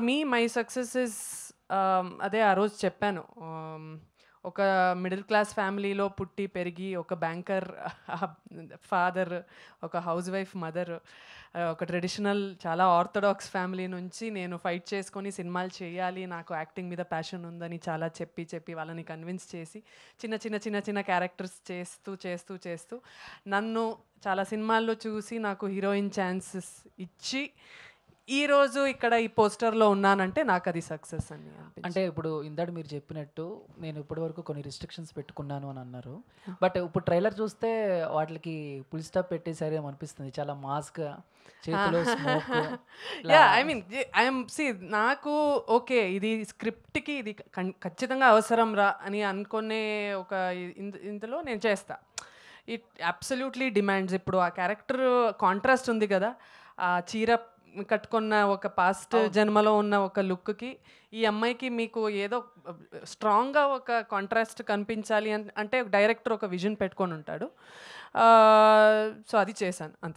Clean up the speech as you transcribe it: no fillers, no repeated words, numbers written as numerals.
Me my success is అదే ఆ రోజు చెప్పాను. ఒక మిడిల్ క్లాస్ ఫ్యామిలీలో పుట్టి పెరిగి ఒక బ్యాంకర్ ఫాదర్, ఒక హౌస్ వైఫ్ మదర్, ఒక ట్రెడిషనల్ చాలా ఆర్థోడాక్స్ ఫ్యామిలీ నుంచి నేను ఫైట్ చేసుకొని సినిమాలు చేయాలి, నాకు యాక్టింగ్ మీద ప్యాషన్ ఉందని చాలా చెప్పి వాళ్ళని కన్విన్స్ చేసి చిన్న చిన్న క్యారెక్టర్స్ చేస్తూ నన్ను చాలా సినిమాల్లో చూసి నాకు హీరోయిన్ ఛాన్సెస్ ఇచ్చి ఈరోజు ఇక్కడ ఈ పోస్టర్లో ఉన్నానంటే నాకు అది సక్సెస్ అని అనిపించింది. అంటే ఇప్పుడు ఇందాక మీరు చెప్పినట్టు నేను ఇప్పటి వరకు కొన్ని రిస్ట్రిక్షన్స్ పెట్టుకున్నాను అని అన్నారు. బట్ ఇప్పుడు ట్రైలర్ చూస్తే వాటికి ఫుల్ స్టాప్ పెట్టేసారేమో అనిపిస్తుంది. చాలా మాస్గా చేతిలో స్మోక్. ఐ మీన్ నాకు ఓకే ఇది స్క్రిప్ట్కి ఇది ఖచ్చితంగా అవసరం రా అని అనుకునే ఒక ఇందులో నేను చేస్తా. It absolutely demands. ఇప్పుడు ఆ క్యారెక్టర్ కాంట్రాస్ట్ ఉంది కదా, ఆ చీర కట్టుకున్న ఒక పాస్ట్ జన్మలో ఉన్న ఒక లుక్కి ఈ అమ్మాయికి మీకు ఏదో స్ట్రాంగ్గా ఒక కాంట్రాస్ట్ కనిపించాలి అంటే డైరెక్టర్ ఒక విజన్ పెట్టుకొని ఉంటాడు. సో అది చేశాను అంతే.